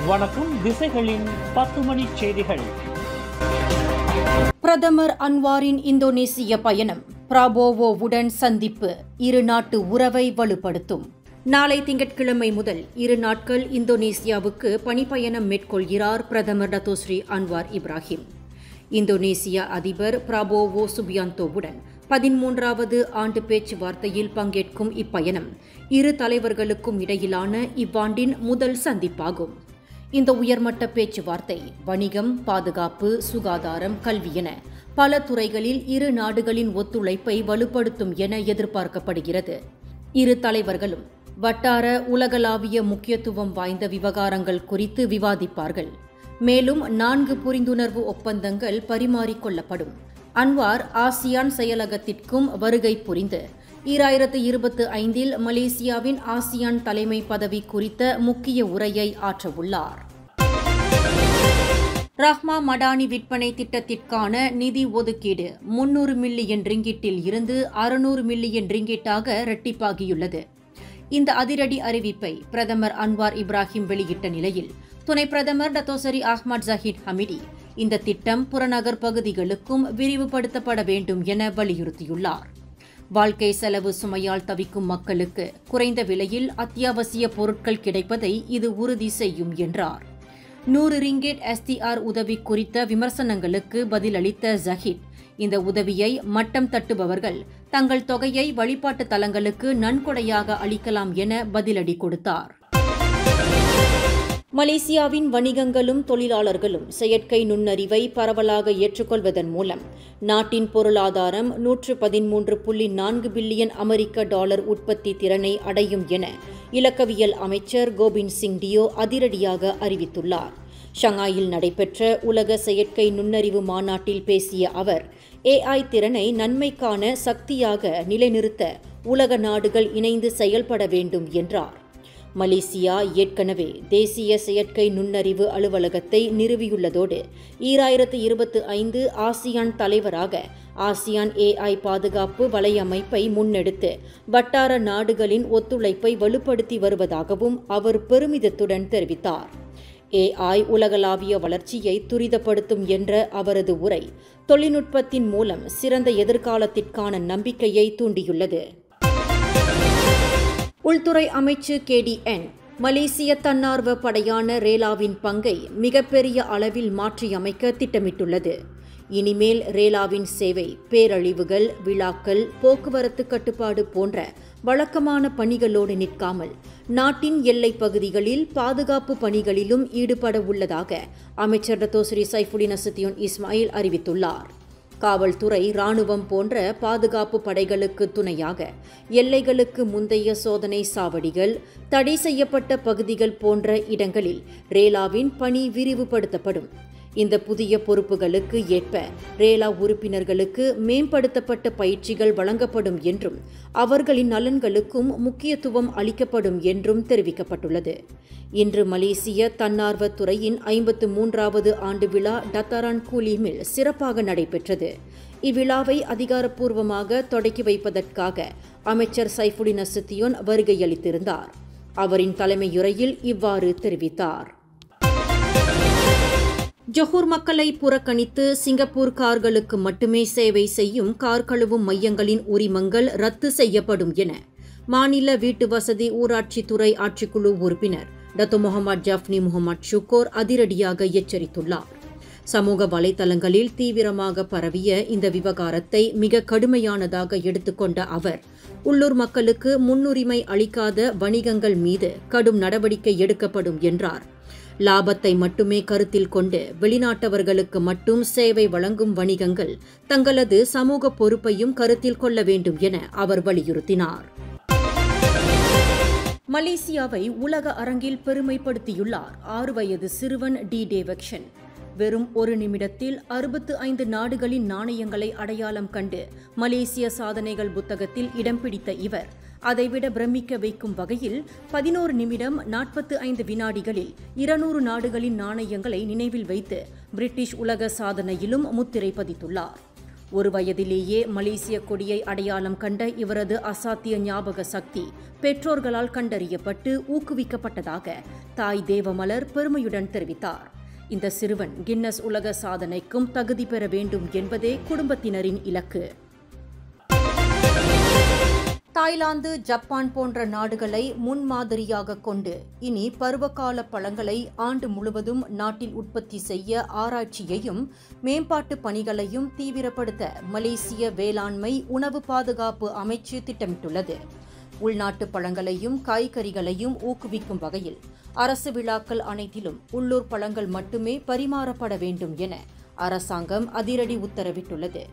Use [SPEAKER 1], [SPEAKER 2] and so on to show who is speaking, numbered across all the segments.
[SPEAKER 1] வணக்கம். திசைகளின் 10 மணி செய்திகள்.
[SPEAKER 2] பிரதமர் அன்வாரின் இந்தோனேசிய பயணம், பிராபோவோவுடன் சந்திப்பு, இரு நாட்டு உறவை வலுப்படுத்தும். நாளை திங்கட்கிழமை முதல் 2 நாட்கள் இந்தோனேசியாவுக்கு பணிப்பயணம் மேற்கொள்கிறார் பிரதமர் டத்தோஸ்ரீ அன்வார் இப்ராஹிம். இந்தோனேசிய அதிபர் பிராபோவோ சுபியாந்தோவுடன் 13வது ஆண்டு பேச்சுவார்த்தையில் பங்கேற்கும் இப்பயணம் இரு தலைவர்களுக்கும் இடையிலான இவ்வாண்டின் முதல் சந்திப்பாகும். இந்த உயர்மட்ட பேச்சுவார்த்தை வணிகம், பாதுகாப்பு, சுகாதாரம், கல்வி என பல துறைகளில் இரு நாடுகளின் ஒத்துழைப்பை வலுப்படுத்தும் என எதிர்பார்க்கப்படுகிறது. இரு தலைவர்களும் வட்டார, உலகளாவிய முக்கியத்துவம் வாய்ந்த விவகாரங்கள் குறித்து விவாதிப்பார்கள். மேலும் 4 புரிந்துணர்வு ஒப்பந்தங்கள் பரிமாறிக்கொள்ளப்படும். அன்வார் ஆசியான் செயலகத்திற்கும் வருகை புரிந்து 2025 மலேசியாவின் ஆசியான் தலைமை பதவி குறித்த முக்கிய உரையை ஆற்றவுள்ளார். ரஹ்மா மடானி விற்பனை திட்டத்திற்கான நிதி ஒதுக்கீடு 300 மில்லியன் ரிங்கிட்டில் இருந்து 600 மில்லியன் ரிங்கிட்டாக இரட்டிப்பாகியுள்ளது. இந்த அதிரடி அறிவிப்பை பிரதமர் அன்வார் இப்ராஹிம் வெளியிட்ட நிலையில் துணை பிரதமர் டத்தோசரி அஹ்மத் ஜஹீர் ஹமிடி இந்த திட்டம் புறநகர் பகுதிகளுக்கும் விரிவுபடுத்தப்பட வேண்டும் என வலியுறுத்தியுள்ளார். வாழ்க்கை செலவு சுமையால் தவிக்கும் மக்களுக்கு குறைந்த விலையில் அத்தியாவசிய பொருட்கள் கிடைப்பதை இது உறுதி செய்யும் என்றார். 100 ரிங்கெட் SDR உதவி குறித்த விமர்சனங்களுக்கு பதிலளித்த ஜஹீர், இந்த உதவியை மட்டம் தட்டுபவர்கள் தங்கள் தொகையை வழிபாட்டு தலங்களுக்கு நன்கொடையாக அளிக்கலாம் என பதிலடி கொடுத்தார். மலேசியாவின் வணிகங்களும் தொழிலாளர்களும் செயற்கை நுண்ணறிவை பரவலாக ஏற்றுக்கொள்வதன் மூலம் நாட்டின் பொருளாதாரம் 113.4 பில்லியன் அமெரிக்க டாலர் உற்பத்தி திறனை அடையும் என இலக்கவியல் அமைச்சர் கோபிந்த் சிங் டியோ அதிரடியாக அறிவித்துள்ளார். ஷங்காயில் நடைபெற்ற உலக செயற்கை நுண்ணறிவு மாநாட்டில் பேசிய அவர், AI திறனை நன்மைக்கான சக்தியாக நிலைநிறுத்த உலக நாடுகள் இணைந்து செயல்பட வேண்டும் என்றார். மலேசியா ஏற்கனவே தேசிய செயற்கை நுண்ணறிவு அலுவலகத்தை நிறுவியுள்ளதோடு 2025 ஆசியான் தலைவராக ஆசியான் AI பாதுகாப்பு வலையமைப்பை முன்னெடுத்து வட்டார நாடுகளின் ஒத்துழைப்பை வலுப்படுத்தி வருவதாகவும் அவர் பெருமிதத்துடன் தெரிவித்தார். AI உலகளாவிய வளர்ச்சியை துரிதப்படுத்தும் என்ற அவரது உரை தொழில்நுட்பத்தின் மூலம் சிறந்த எதிர்காலத்திற்கான நம்பிக்கையை தூண்டியுள்ளது. உள்துறை அமைச்சு KDN மலேசிய தன்னார்வ படையான ரேலாவின் பங்கை மிகப்பெரிய அளவில் மாற்றியமைக்க திட்டமிட்டுள்ளது. இனிமேல் ரேலாவின் சேவை பேரழிவுகள், விழாக்கள், போக்குவரத்து கட்டுப்பாடு போன்ற வழக்கமான பணிகளோடு நிற்காமல் நாட்டின் எல்லைப் பகுதிகளில் பாதுகாப்பு பணிகளிலும் ஈடுபட உள்ளதாக அமைச்சர் டத்தோஸ்ரீ சைஃபுடின் நசுத்தியோன் இஸ்மாயில் அறிவித்துள்ளார். காவல்துறை, இராணுவம் போன்ற பாதுகாப்பு படைகளுக்கு துணையாக எல்லைகளுக்கு முந்தைய சோதனை சாவடிகள், தடை செய்யப்பட்ட பகுதிகள் போன்ற இடங்களில் ரேலாவின் பணி விரிவுபடுத்தப்படும். இந்த புதிய பொறுப்புகளுக்கு ஏற்ப ரேலா உறுப்பினர்களுக்கு மேம்படுத்தப்பட்ட பயிற்சிகள் வழங்கப்படும் என்றும் அவர்களின் நலன்களுக்கும் முக்கியத்துவம் அளிக்கப்படும் என்றும் தெரிவிக்கப்பட்டுள்ளது. இன்று மலேசிய தன்னார்வ துறையின் 53வது ஆண்டு விழா டத்தாரான் கூலிமில் சிறப்பாக நடைபெற்றது. இவ்விழாவை அதிகாரப்பூர்வமாக தொடக்கி வைப்பதற்காக அமைச்சர் சைஃபுடின் நசுத்தியோன் வருகையளித்திருந்தார். அவரின் தலைமையுரையில் இவ்வாறு தெரிவித்தார். ஜொஹூர் மக்களை புறக்கணித்து சிங்கப்பூர் கார்களுக்கு மட்டுமே சேவை செய்யும் கார் கழுவும் மையங்களின் உரிமங்கள் ரத்து செய்யப்படும் என மாநில வீட்டு வசதி ஊராட்சித்துறை ஆட்சிக்குழு உறுப்பினர் டத்தோ முகமது ஜஃப்னி முகமது ஷுகோர் அதிரடியாக எச்சரித்துள்ளார். சமூக வலைதளங்களில் தீவிரமாக பரவிய இந்த விவகாரத்தை மிக கடுமையானதாக எடுத்துக்கொண்ட அவர், உள்ளூர் மக்களுக்கு முன்னுரிமை அளிக்காத வணிகங்கள் மீது கடும் நடவடிக்கை எடுக்கப்படும் என்றார். லாபத்தை மட்டுமே கருத்தில் கொண்டு வெளிநாட்டவர்களுக்கு மட்டும் சேவை வழங்கும் வணிகங்கள் தங்களது சமூக பொறுப்பையும் கருத்தில் கொள்ள வேண்டும் என அவர் வலியுறுத்தினார். மலேசியாவை உலக அரங்கில் பெருமைப்படுத்தியுள்ளார் 6 வயது சிறுவன் டேவக்சன். வெறும் 1 நிமிடத்தில் 65 நாடுகளின் நாணயங்களை அடையாளம் கண்டு மலேசிய சாதனைகள் புத்தகத்தில் இடம் பிடித்த இவர் அதைவிட பிரமிக்க வைக்கும் வகையில் 11 நிமிடம் 45 வினாடிகளில் 200 நாடுகளின் நாணயங்களை நினைவில் வைத்து பிரிட்டிஷ் உலக சாதனையிலும் முத்திரை பதித்துள்ளார். ஒரு வயதிலேயே மலேசிய கொடியை அடையாளம் கண்ட இவரது அசாத்திய ஞாபக சக்தி பெற்றோர்களால் கண்டறியப்பட்டு ஊக்குவிக்கப்பட்டதாக தாய் தேவமலர் பெருமையுடன் தெரிவித்தார். இந்த சிறுவன் கின்னஸ் உலக சாதனைக்கும் தகுதி பெற வேண்டும் என்பதே குடும்பத்தினரின் இலக்கு. தாய்லாந்து, ஜப்பான் போன்ற நாடுகளை முன்மாதிரியாக கொண்டு இனி பருவகால பழங்களை ஆண்டு முழுவதும் நாட்டில் உற்பத்தி செய்ய ஆராய்ச்சியையும் மேம்பாட்டு பணிகளையும் தீவிரப்படுத்த மலேசிய வேளாண்மை உணவு பாதுகாப்பு அமைச்சு திட்டமிட்டுள்ளது. உள்நாட்டு பழங்களையும் காய்கறிகளையும் ஊக்குவிக்கும் வகையில் அரசு விழாக்கள் அனைத்திலும் உள்ளூர் பழங்கள் மட்டுமே பரிமாறப்பட வேண்டும் என அரசாங்கம் அதிரடி உத்தரவிட்டுள்ளது.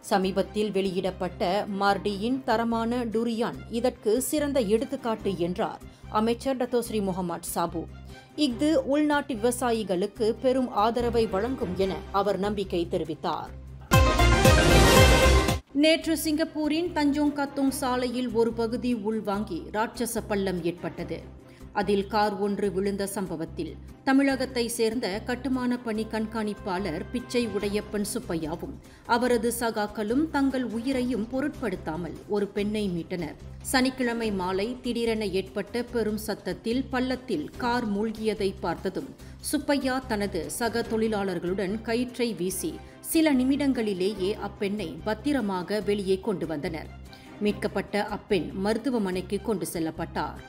[SPEAKER 2] சமீபத்தில் வெளியிடப்பட்ட மார்டியின் தரமான டுரியான் இதற்கு சிறந்த எடுத்துக்காட்டு என்றார் அமைச்சர் டத்தோஸ்ரீ முகமது சாபு. இஃது உள்நாட்டு விவசாயிகளுக்கு பெரும் ஆதரவை வழங்கும் என அவர் நம்பிக்கை தெரிவித்தார். நேற்று சிங்கப்பூரின் தஞ்சோங் கத்தோங் சாலையில் ஒரு பகுதி உள்வாங்கி ராட்சச பள்ளம் ஏற்பட்டது. அதில் கார் ஒன்று விழுந்த சம்பவத்தில் தமிழகத்தை சேர்ந்த கட்டுமான பணி கண்காணிப்பாளர் பிச்சை உடையப்பன் சுப்பையாவும் அவரது சகாக்களும் தங்கள் உயிரையும் பொருட்படுத்தாமல் ஒரு பெண்ணை மீட்டனர். சனிக்கிழமை மாலை திடீரென ஏற்பட்ட பெரும் சத்தத்தில் பள்ளத்தில் கார் மூழ்கியதை பார்த்ததும் சுப்பையா தனது சக தொழிலாளர்களுடன் கயிற்றை வீசி சில நிமிடங்களிலேயே அப்பெண்ணை பத்திரமாக வெளியே கொண்டு வந்தனர். மீட்கப்பட்ட அப்பெண் மருத்துவமனைக்கு கொண்டு செல்லப்பட்டார்.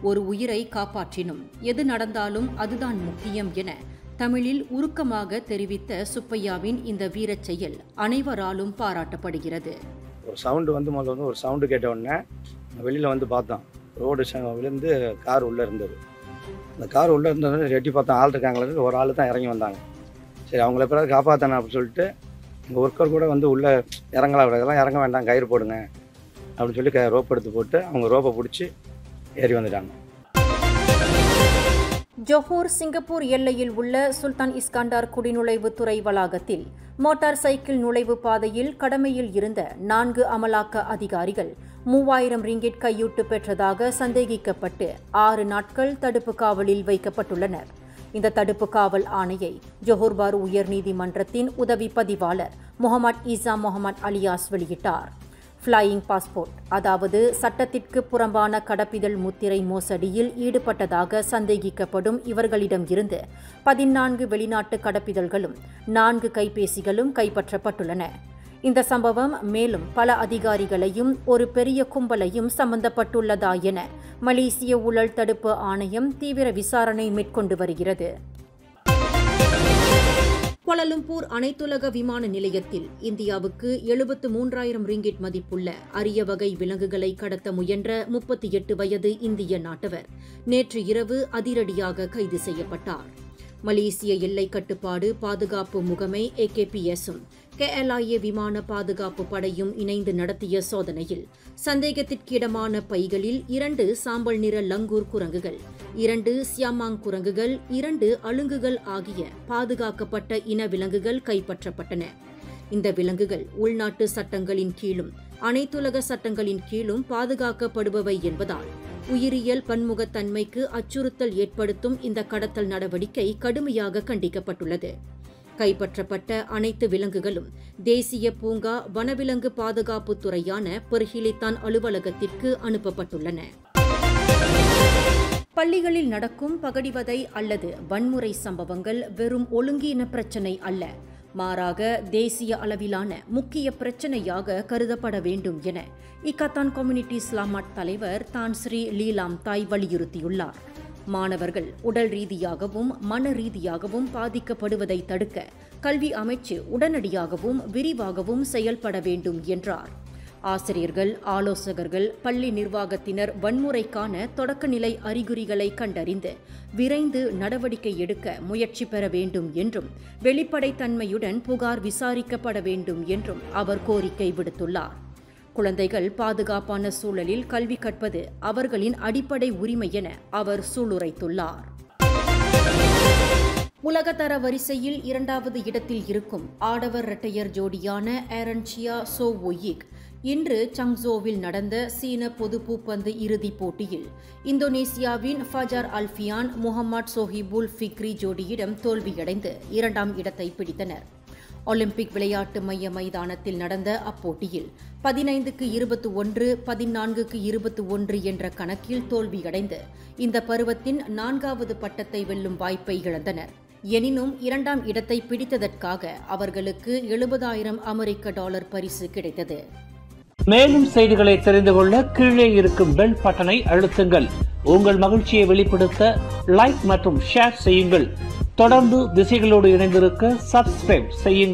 [SPEAKER 2] ஒரு உயிரை காப்பாற்றினும் எது நடந்தாலும் அதுதான் முக்கியம் என தமிழில் உருக்கமாக தெரிவித்த சுப்பையாவின் இந்த வீரச் செயல் அனைவராலும் பாராட்டப்படுகிறது.
[SPEAKER 3] ஒரு சவுண்டு முதல்ல ஒரு சவுண்டு கேட்ட உடனே வெளியில் வந்து பார்த்தோம். ரோடு விழுந்து கார் உள்ளே இருந்தது. அந்த கார் உள்ளே இருந்தது ரெட்டி பார்த்தோம். ஆள் இருக்காங்களே, ஒரு ஆள் தான் இறங்கி வந்தாங்க. சரி, அவங்கள எப்படியாவது காப்பாற்றணும் அப்படின்னு சொல்லிட்டு எங்கள் ஒர்க்கர் கூட வந்து உள்ளே இறங்கலாம், இதெல்லாம் இறங்க வேண்டாம், கயிறு போடுங்க அப்படின்னு சொல்லி ரோப் எடுத்து போட்டு அவங்க ரோப்பை பிடிச்சி ஏறி வந்துட்டாங்க.
[SPEAKER 2] ஜொஹூர் சிங்கப்பூர் எல்லையில் உள்ள சுல்தான் இஸ்கண்டார் குடிநுழைவுத்துறை வளாகத்தில் மோட்டார் சைக்கிள் நுழைவு பாதையில் கடமையில் இருந்த 4 அமலாக்க அதிகாரிகள் 3000 ரிங்கிட் கையூட்டு பெற்றதாக சந்தேகிக்கப்பட்டு 6 நாட்கள் தடுப்பு காவலில் வைக்கப்பட்டுள்ளனர். இந்த தடுப்பு காவல் ஆணையை ஜொஹூர் பாரு உயர்நீதிமன்றத்தின் உதவி பதிவாளர் முகமது ஈசா முகமது அலியாஸ் வெளியிட்டார். ஃப்ளையிங் பாஸ்போர்ட், அதாவது சட்டத்திற்கு புறம்பான கடப்பிதழ் முத்திரை மோசடியில் ஈடுபட்டதாக சந்தேகிக்கப்படும் இவர்களிடம் இருந்து 14 வெளிநாட்டு கடப்பிதழ்களும் 4 கைபேசிகளும் கைப்பற்றப்பட்டுள்ளன. இந்த சம்பவம் மேலும் பல அதிகாரிகளையும் ஒரு பெரிய கும்பலையும் சம்பந்தப்பட்டுள்ளதா என மலேசிய ஊழல் தடுப்பு ஆணையம் தீவிர விசாரணை மேற்கொண்டு வருகிறது. கோலாலம்பூர் அனைத்துலக விமான நிலையத்தில் இந்தியாவுக்கு 73,000 ரிங்கிட் மதிப்புள்ள அரிய வகை விலங்குகளை கடத்த முயன்ற 38 வயது இந்திய நாட்டவர் நேற்று இரவு அதிரடியாக கைது செய்யப்பட்டார். மலேசிய எல்லை கட்டுப்பாடு பாதுகாப்பு முகமை AKPS-உம் KLIA விமான பாதுகாப்பு படையும் இணைந்து நடத்திய சோதனையில் சந்தேகத்திற்கிடமான பைகளில் 2 சாம்பல் நிற லங்கூர் குரங்குகள், 2 சியாமாங் குரங்குகள், 2 அலுங்குகள் ஆகிய பாதுகாக்கப்பட்ட இன விலங்குகள் கைப்பற்றப்பட்டன. இந்த விலங்குகள் உள்நாட்டு சட்டங்களின் கீழும் அனைத்துலக சட்டங்களின் கீழும் பாதுகாக்கப்படுபவை என்பதால் உயிரியல் பன்முகத்தன்மைக்கு அச்சுறுத்தல் ஏற்படுத்தும் இந்த கடத்தல் நடவடிக்கை கடுமையாக கண்டிக்கப்பட்டுள்ளது. கைப்பற்றப்பட்ட அனைத்து விலங்குகளும் தேசிய பூங்கா வனவிலங்கு பாதுகாப்பு துறையான பெர்ஹிலித்தான் அலுவலகத்திற்கு அனுப்பப்பட்டுள்ளன. பள்ளிகளில் நடக்கும் பகடிவதை அல்லது வன்முறை சம்பவங்கள் வெறும் ஒழுங்கீன பிரச்சினை அல்ல, மாறாக தேசிய அளவிலான முக்கிய பிரச்சினையாக கருதப்பட வேண்டும் என இக்கத்தான் கம்யூனிட்டி இஸ்லாமாட் தலைவர் தான் ஸ்ரீ லீலாம் தாய் வலியுறுத்தியுள்ளார். மாணவர்கள் உடல் ரீதியாகவும் மன ரீதியாகவும் பாதிக்கப்படுவதை தடுக்க கல்வி அமைச்சு உடனடியாகவும் விரிவாகவும் செயல்பட வேண்டும் என்றார். ஆசிரியர்கள், ஆலோசகர்கள், பள்ளி நிர்வாகத்தினர் வன்முறைக்கான தொடக்கநிலை அறிகுறிகளை கண்டறிந்து விரைந்து நடவடிக்கை எடுக்க முயற்சி பெற வேண்டும் என்றும் வெளிப்படைத்தன்மையுடன் புகார் விசாரிக்கப்பட வேண்டும் என்றும் அவர் கோரிக்கை விடுத்துள்ளார். குழந்தைகள் பாதுகாப்பான சூழலில் கல்வி கற்பது அவர்களின் அடிப்படை உரிமை என அவர் சூளுரைத்துள்ளார். உலகத்தர வரிசையில் 2வது இடத்தில் இருக்கும் ஆடவர் இரட்டையர் ஜோடியான ஏரன் சியா சோ வுயிக் இன்று சங்சோவில் நடந்த சீன பொது பூப்பந்து இறுதிப் போட்டியில் இந்தோனேசியாவின் ஃபஜார் அல்ஃபியான் முகமது சோஹிபுல் ஃபிக்ரி ஜோடியிடம் தோல்வியடைந்து 2ஆம் இடத்தை பிடித்தனர். ஒலிம்பிக் விளையாட்டு மைய மைதானத்தில் நடந்த அப்போட்டியில் 15க்கு 21, 14க்கு 21 என்ற கணக்கில் தோல்வியடைந்து இந்த பருவத்தின் 4வது பட்டத்தை வெல்லும் வாய்ப்பை இழந்தனர். எனினும் 2ஆம் இடத்தை பிடித்ததற்காக அவர்களுக்கு $70,000 அமெரிக்க பரிசு கிடைத்தது.
[SPEAKER 1] மேலும் செய்திகளை தெரிந்து கொள்ள கீழே இருக்கும் பெல் பட்டனை அழுத்துங்கள். உங்கள் மகிழ்ச்சியை வெளிப்படுத்த லைக் மற்றும் ஷேர் செய்யுங்கள். தொடர்ந்து திசைகளோடு இணைந்திருக்க சப்ஸ்கிரைப் செய்யுங்கள்.